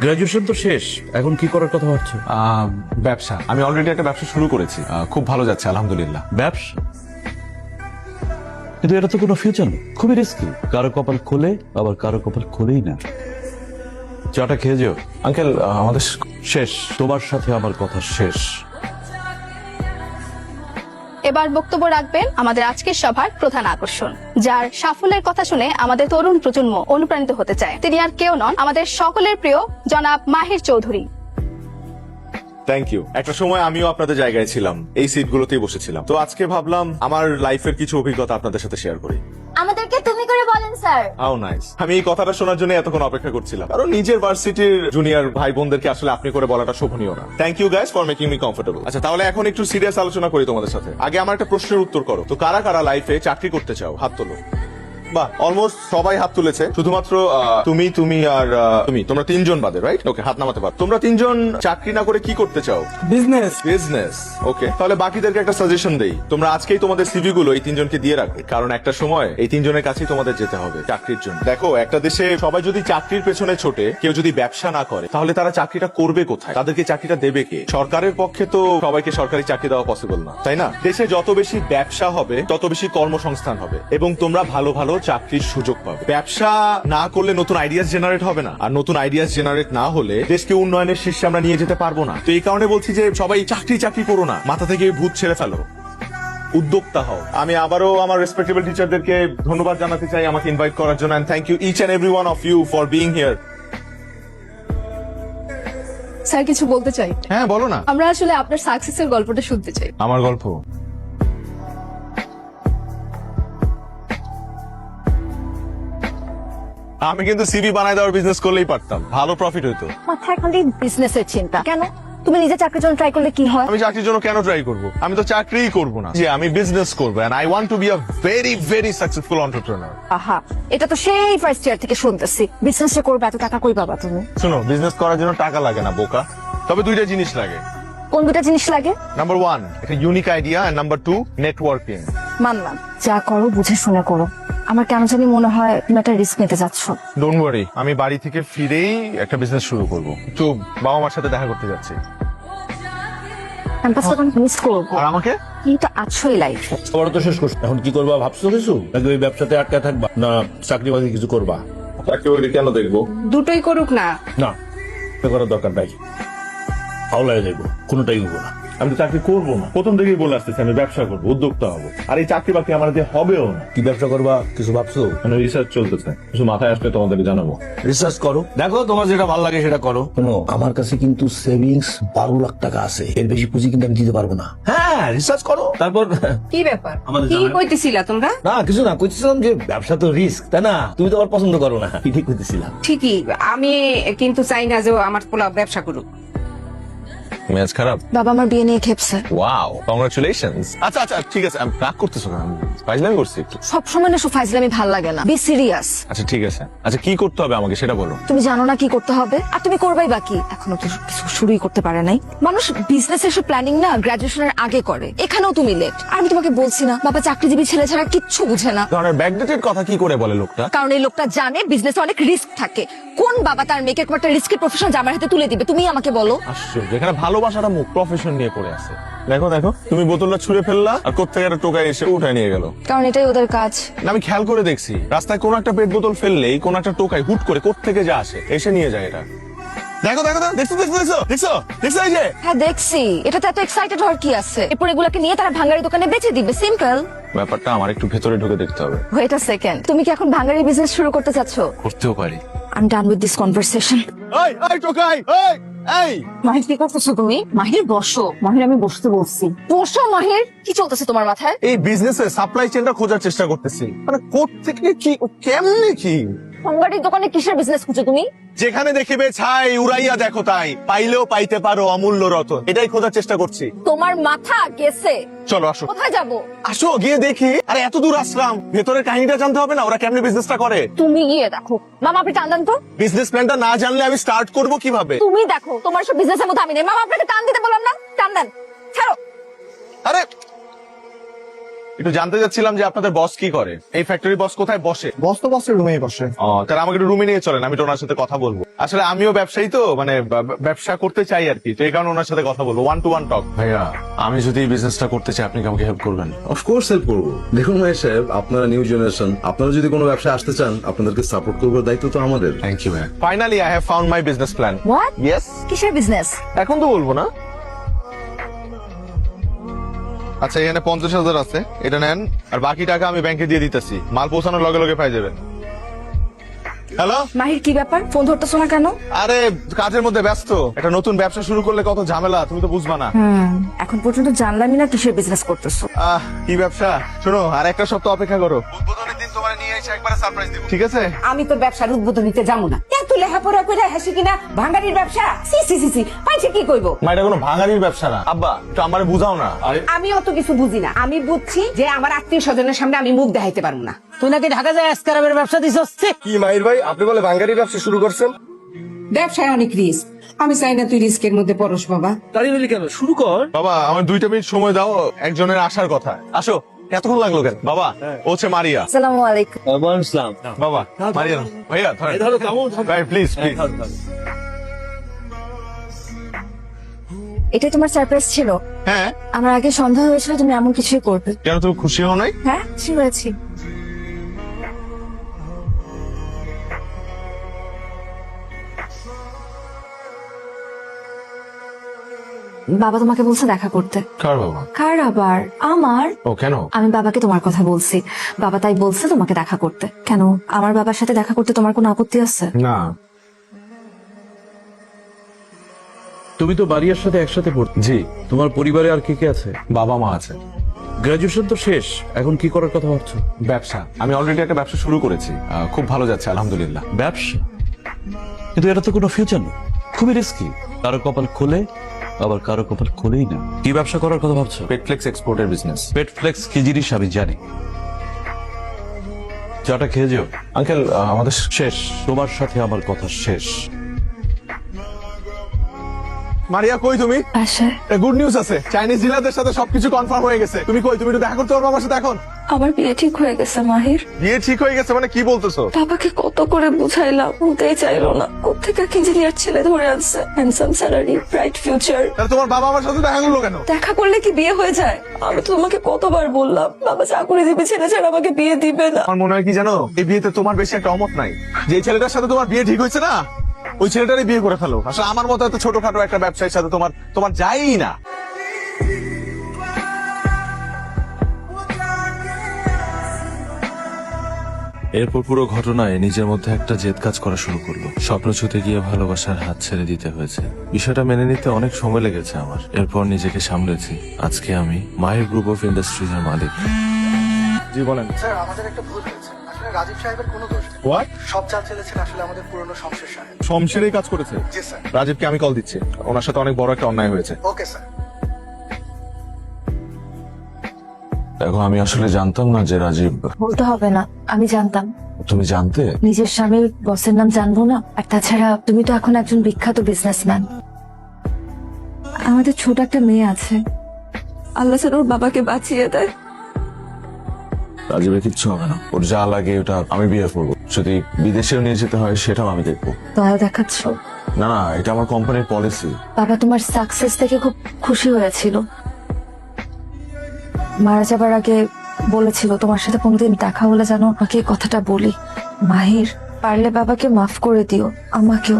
Graduation তো শেষ, এখন কি করার কথা ভাবছো? ব্যবসা। আমি অলরেডি একটা ব্যবসা শুরু করেছি, খুব ভালো যাচ্ছে আলহামদুলিল্লাহ। ব্যবসা? কিন্তু এটা তো কোনো ফিউচার নেই, খুবই রিস্কি। কারো কপাল খোলে, আবার কারো কপাল খোলেই না। চাটা খেয়ে যেও। আঙ্কেল আমাদের শেষ, তোমার সাথে আমার কথা শেষ। এবার বক্তব্য রাখবেন আমাদের আজকের সভার প্রধান আকর্ষণ, যার সাফল্যের কথা শুনে আমাদের তরুণ প্রজন্ম অনুপ্রাণিত হতে চায়। তিনি আর কেউ নন, আমাদের সকলের প্রিয় জনাব মাহির চৌধুরী। Thank you. একটা সময় আমিও আপনাদের জায়গায় ছিলাম, এই সিটগুলোতেই বসেছিলাম। তো আজকে ভাবলাম আমার লাইফের কিছু অভিজ্ঞতা আপনাদের সাথে শেয়ার করি। আমাদেরকে তুমি করে বলেন স্যার। How nice. আমি এই কথাটা শোনার জন্য এতক্ষণ অপেক্ষা করছিলাম, কারণ নিজের ভার্সিটির জুনিয়র ভাই বোনদেরকে আসলে আপনি করে বলাটা শোভনীয় না। Thank you guys for making me comfortable. আচ্ছা, তাহলে এখন একটু সিরিয়াস আলোচনা করি তোমাদের সাথে। আগে আমার একটা প্রশ্নের উত্তর করো তো, কারা কারা লাইফে চাকরি করতে চাও? হাত তোলো। বাহ, অলমোস্ট সবাই হাত তুলেছে, শুধুমাত্র তুমি আর তোমরা তিনজন বাদে, রাইট? ওকে, হাত নামাতে পারো। তোমরা তিনজন চাকরি না করে কি করতে চাও? বিজনেস। ওকে, তাহলে বাকিদেরকে একটা সাজেশন দেই। তোমরা আজকেই তোমাদের সিভি গুলো এই তিনজনকে দিয়ে রাখো, কারণ একটা সময় এই তিনজনের কাছেই তোমাদের যেতে হবে চাকরির জন্য। দেখো, একটা দেশে সবাই যদি চাকরির পেছনে ছোটে, কেউ যদি ব্যবসা না করে, তাহলে তারা চাকরিটা করবে কোথায়? তাদেরকে চাকরিটা দেবে কে? সরকারের পক্ষে তো সবাইকে সরকারি চাকরি দেওয়া পসিবল না, তাই না? দেশে যত বেশি ব্যবসা হবে, তত বেশি কর্মসংস্থান হবে এবং তোমরা ভালো ভালো চাকরির সুযোগ পাবে। ব্যবসা না করলে নতুন আইডিয়াস জেনারেট হবে না, আর নতুন আইডিয়াস জেনারেট না হলে দেশকে উন্নয়নের শীর্ষে আমরা নিয়ে যেতে পারবো না। তো এই কারণে বলছি যে সবাই চাকরি করো না, মাথা থেকে ভূত ছেড়ে ফেলো, উদ্যোক্তা হও। আমি আবারও আমার রেসপেক্টেবল টিচারদেরকে ধন্যবাদ জানাতে চাই আমাকে ইনভাইট করার জন্য, and thank you each and every one of you for being here. Sir, কিছু বলতে চাই। হ্যাঁ, বলো না। আমরা আসলে আপনার সাকসেসের গল্পটা শুনতে চাই। আমার গল্প? আমি কিন্তু সিভি বানায় দেওয়ার বিজনেস করলেই পারতাম, ভালো প্রফিট হইতো। মাথায় খালি বিজনেসের চিন্তা কেন? তুমি নিজে চাকরির জন্য ট্রাই করলে কি হয়? আমি চাকরির জন্য কেন ট্রাই করব? আমি তো চাকরিই করব না, যে আমি বিজনেস করব, and I want to be a very very successful entrepreneur. আহা, এটা তো সেই ফার্স্ট ইয়ার থেকে শুনতেছি। বিজনেসটা করবে, এত টাকা কই পাবা তুমি? শোনো, বিজনেস করার জন্য টাকা লাগে না বোকা, তবে দুইটা জিনিস লাগে। কোন দুটা জিনিস লাগে? নাম্বার 1 একটা unique idea, and number 2 networking. মানলাম, যা করো বুঝে শুনে করো। আমার কেন জানি মনে হয় তুমি একটা রিস্ক নিতে যাচ্ছ। ডোন্ট ওয়ারি, আমি বাড়ি থেকে ফিরেই একটা বিজনেস শুরু করব। তো বাবা মার সাথে দেখা করতে যাচ্ছি। ক্যাম্পাসটা মিস করবো। আর আমাকে? কিন্তু আছোই লাইফে। বড় তো শেষ করছো, এখন কি করবা ভাবছো কিছু? নাকি ওই ব্যবসাতে আটকা থাকবা, না চাকরি বাকরি কিছু করবা? চাকরি কেন দেখবো? দুটোই করুক না। না, এটা করার দরকার নাই, হাওলায় যাইবো, কোনোটাই হইব না। আমি তো চাকরি করবো না, প্রথম থেকেই বলে আসতেছি আমি ব্যবসা করবো, উদ্যোক্তা হবো। আর এই চাকরি বাকরি আমার দিয়ে হবেও না। কি ব্যবসা করবা কিছু ভাবছো? মানে রিসার্চ চলতেছে, কিছু মাথায় আসলে তোমাদেরকে জানাবো। রিসার্চ করো, দেখো তোমার যেটা ভালো লাগে সেটা করো। শোনো, আমার কাছে কিন্তু সেভিংস 12 লাখ টাকা আছে, এর বেশি পুঁজি কিন্তু আমি দিতে পারবো না। হ্যাঁ, রিসার্চ করো, তারপর কি ব্যাপার? আমাদের কি জানাবে। কইতেছিলা তোমরা? না কিছু না, কইছিলাম যে ব্যবসা তো রিস্ক, তাই না? তুমি তো আবার পছন্দ করো না, ঠিক কইতেছিলাম। ঠিকই, আমি কিন্তু চাই না যে ও আমার পোলা ব্যবসা করুক। মেজাজ খারাপ? বাবা আমার বিয়ে নিয়ে খেপছে। Wow, congratulations. আচ্ছা আচ্ছা, ঠিক আছে, আমি রাগ করতেছো না, ফাইজলামি করছি একটু। সবসময় না সব ফাইজলামি ভাল লাগে না, বি সিরিয়াস। আচ্ছা ঠিক আছে, আচ্ছা কি করতে হবে আমাকে সেটা বলো। তুমি জানো না কি করতে হবে, আর তুমি করবাই বাকি। এখনো তো কিছু শুরুই করতে পারে নাই। মানুষ বিজনেস এর সব প্ল্যানিং না গ্রাজুয়েশনের আগে করে, এখানেও তুমি লেট। আর আমি তোমাকে বলছি না, বাবা চাকরিজীবী ছেলে ছাড়া কিচ্ছু বুঝে না। ধরনের ব্যাকডেটেড কথা কি করে বলে লোকটা? কারণ এই লোকটা জানে বিজনেসে অনেক রিস্ক থাকে। কোন বাবা তার মেয়েকে একটা রিস্কের প্রফেশন জামার হাতে তুলে দিবে? তুমি আমাকে বলো। আশ্চর্য, এখানে ভালোবাসাটা মুখ প্রফেশন নিয়ে পড়ে আছে। দেখো দেখো, তুমি বোতলটা ছুঁড়ে ফেললা আর কোত্থেকে একটা টোকাই এসে উঠায় নিয়ে গেল। কারণ এটাই ওদের কাজ। না, আমি খেয়াল করে দেখছি, রাস্তায় কোন একটা পেট বোতল ফেললেই কোন একটা টোকাই হুট করে কোত্থেকে যা আসে এসে নিয়ে যায় এটা। দেখো দেখো দেখছো দেখছো দেখছো দেখছো দেখছো এই যে। হ্যাঁ দেখছি, এটাতে এত এক্সাইটেড হওয়ার কি আছে? এরপর এগুলাকে নিয়ে তারা ভাঙ্গারি দোকানে বেচে দিবে, সিম্পল। ব্যাপারটা আমার একটু ভেতরে ঢুকে দেখতে হবে। ওয়েট আ সেকেন্ড, তুমি কি এখন ভাঙ্গারি বিজনেস শুরু করতে চাচ্ছ? করতেও পারি। I am done with this conversation. এই এই টোকাই, এই এই মাহির কি করতেছো তুমি? মাহির বসো। মাহির আমি বসতে বলছি। বসো মাহির। কি চলতেছে তোমার মাথায়? এই বিজনেসে সাপ্লাই চেইনটা খোঁজার চেষ্টা করতেছি, মানে কোত্থেকে কি কেমনে কি। ভাঙ্গারির দোকানে কিসের বিজনেস খুঁজো তুমি? যেখানে দেখিবে ছাই উড়াইয়া দেখো তাই, পাইলেও পাইতে পারো অমূল্য রতন, এটাই খোঁজার চেষ্টা করছি। তোমার মাথা গেছে। চলো আসো। কোথায় যাবো? আসো গিয়ে দেখি। আরে এত দূর আসলাম, ভেতরের কাহিনীটা জানতে হবে না, ওরা কেমনে বিজনেসটা করে? তুমি গিয়ে দেখো। মামা আপনি টান দেন তো। বিজনেস প্ল্যানটা না জানলে আমি স্টার্ট করব কিভাবে? তুমি দেখো, তোমার সব বিজনেসের মধ্যে আমি নেই। মামা আপনাকে টান দিতে বললাম না, টান দেন। ছাড়ো। আরে একটু জানতে চাচ্ছিলাম যে আপনাদের বস কি করে, এই ফ্যাক্টরি বস কোথায় বসে? বস তো বসের রুমেই বসে। ও, তাহলে আমাকে একটু রুমে নিয়ে চলেন, আমি তো ওনার সাথে কথা বলবো। আসলে আমিও ব্যবসায়ী তো, মানে ব্যবসা করতে চাই আর কি, তো এই কারণে ওনার সাথে কথা বলবো, 1-to-1 টক। ভাইয়া, আমি যদি এই বিজনেসটা করতে চাই আপনি কি আমাকে হেল্প করবেন? অফকোর্স হেল্প করবো। দেখুন ভাই সাহেব, আপনারা নিউ জেনারেশন, আপনারা যদি কোনো ব্যবসায় আসতে চান আপনাদেরকে সাপোর্ট করবার দায়িত্ব তো আমাদের। থ্যাংক ইউ ভাইয়া। Finally I have found my business plan. What? Yes. কিসের বিজনেস? এখন তো বলবো না। আচ্ছা, এখানে 50,000 আছে, এটা নেন, আর বাকি টাকা আমি ব্যাংকে দিয়ে দিতেছি, মাল পৌঁছানোর লগে লগে পাই যাবেন। হ্যালো, মাহির, কি ব্যাপার? ফোন ধরতেছো না কেন? আরে কাজের মধ্যে ব্যস্ত, একটা নতুন ব্যবসা শুরু করলে কত ঝামেলা, তুমি তো বুঝবা না। এখন পর্যন্ত জানলামই না কিসের বিজনেস করতেছো। কি ব্যবসা? শোনো, আর একটা সপ্তাহ অপেক্ষা করো, উদ্বোধনের দিন তোমার নিয়ে এসে একবারে সারপ্রাইজ দিব, ঠিক আছে? আমি তোর ব্যবসার উদ্বোধন দিতে যাবো না। এত লেখাপড়া করে হাসি কিনা ভাঙ্গারির ব্যবসা, সি সি সি সি, পাইছে কি কইবো? মা, এটা কোনো ভাঙারির ব্যবসা না। আব্বা, একটু আমারে বুঝাও না। আমি অত কিছু বুঝি না, আমি বুঝছি যে আমার আত্মীয় স্বজনের সামনে আমি মুখ দেখাইতে পারবো না। তুই নাকি ঢাকা যায় আজকারাবের ব্যবসা দিছস? কি মাহির ভাই, আপনি বলে বাঙ্গারি ব্যবসা শুরু করছেন? ব্যবসায় অনেক রিস্ক, আমি চাই না তুই রিস্কের মধ্যে পড়স বাবা। তাই বলি কেন, শুরু কর। বাবা, আমার 2 মিনিট সময় দাও, একজনের আসার কথা। আসো। এতক্ষণ লাগলো কেন? বাবা, ও হচ্ছে মারিয়া। আসসালামু আলাইকুম। বাবা, মারিয়া নাও। ভাইয়া ধরেন। ভাই প্লিজ প্লিজ। এটা তোমার সারপ্রাইজ ছিল? হ্যাঁ। আমার আগে সন্দেহ হয়েছিল তুমি এমন কিছুই করবে। কেন, তুমি খুশি হও নাই? হ্যাঁ, খুশি হয়েছি। বাবা তোমাকে বলছে দেখা করতে। কার বাবা? কার আবার? আমার। ও, কেন? আমি বাবাকে তোমার কথা বলছি, বাবা তাই বলছে তোমাকে দেখা করতে। কেন, আমার বাবার সাথে দেখা করতে তোমার কোনো আপত্তি আছে? না। তুমি তো বাড়ির সাথে একসাথে পড়তে। জি। তোমার পরিবারে আর কে কে আছে? বাবা মা আছে। গ্রাজুয়েশন তো শেষ, এখন কি করার কথা ভাবছো? ব্যবসা, আমি অলরেডি একটা ব্যবসা শুরু করেছি, খুব ভালো যাচ্ছে আলহামদুলিল্লাহ। ব্যবসা? কিন্তু এটা তো কোনো ফিউচার নেই, খুবই রিস্কি। কারো কপাল খোলে, আবার কারো কপাল খোলেই না। কি ব্যবসা করার কথা ভাবছো? পেটফ্লেক্স এক্সপোর্টের বিজনেস। পেট ফ্লেক্স কি জিনিস আমি জানি। চাটা খেয়ে যেও। আঙ্কেল, আমাদের শেষ, তোমার সাথে আমার কথা শেষ। মারিয়া, কই তুমি? বাসায়। গুড নিউজ আছে, চাইনিজ ডিলারদের সাথে সবকিছু কনফার্ম হয়ে গেছে। তুমি কই? তুমি একটু দেখা করতে পারবে আমার সাথে এখন? আমার বিয়ে ঠিক হয়ে গেছে মাহির। বিয়ে ঠিক হয়ে গেছে মানে কি বলতেছো? বাবাকে কত করে বুঝাইলাম, বলতেই চাইলো না। কোথেকে ইঞ্জিনিয়ার ছেলে ধরে আনছে, হ্যান্ডসাম স্যালারি, ব্রাইট ফিউচার। তাহলে তোমার বাবা আমার সাথে দেখা করলো কেন? দেখা করলে কি বিয়ে হয়ে যায়? আমি তো তোমাকে কতবার বললাম বাবা চাকরি দিবে, ছেলে ছাড়া আমাকে বিয়ে দিবে না। আমার মনে হয় কি জানো, এই বিয়েতে তোমার বেশি একটা অমত নাই। যে ছেলেটার সাথে তোমার বিয়ে ঠিক হয়েছে না, ওই ছেলেটারই বিয়ে করে ফেলো। আসলে আমার মতো এত ছোটখাটো একটা ব্যবসায়ীর সাথে তোমার যায়ই না। এরপর পুরো ঘটনায় নিজের মধ্যে একটা জেদ কাজ করা শুরু করলো। স্বপ্ন ছুতে গিয়ে ভালোবাসার হাত ছেড়ে দিতে হয়েছে। বিষয়টা মেনে নিতে অনেক সময় লেগেছে আমার। এরপর নিজেকে সামলেছি। আজকে আমি মাহির গ্রুপ অফ ইন্ডাস্ট্রিজ এর মালিক। জি বলেন। স্যার, আমাদের একটা ভুল হয়েছে। আসলে রাজীব সাহেবের কোনো দোষ নেই। হোয়াট? সব চাল চেলেছেন আসলে আমাদের পুরনো শমশের সাহেব। শমশেরই কাজ করেছে? জি স্যার। রাজীবকে আমি কল দিচ্ছি, ওনার সাথে অনেক বড় একটা অন্যায় হয়েছে। Okay sir. দেখো, আমি আসলে জানতাম না যে রাজীব। বলতে হবে না, আমি জানতাম। তুমি জানতে? নিজের স্বামীর বসের নাম জানবো না? আর তাছাড়া তুমি তো এখন একজন বিখ্যাত বিজনেসম্যান। আমাদের ছোট একটা মেয়ে আছে, আল্লাহ যেন ওর বাবাকে বাঁচিয়ে দেয়। রাজীবের কিচ্ছু হবে না, ওর যা লাগে ওটা আমি বিয়ে করবো। যদি বিদেশেও নিয়ে যেতে হয় সেটাও আমি দেখবো। দয়া দেখাচ্ছ? না না, এটা আমার কোম্পানির পলিসি। বাবা তোমার সাকসেস থেকে খুব খুশি হয়েছিল। মারা যাবার আগে বলেছিল তোমার সাথে কোনোদিন দেখা হলে যেন আমাকে এই কথাটা বলি। মাহির, পারলে বাবাকে মাফ করে দিও, আমাকেও।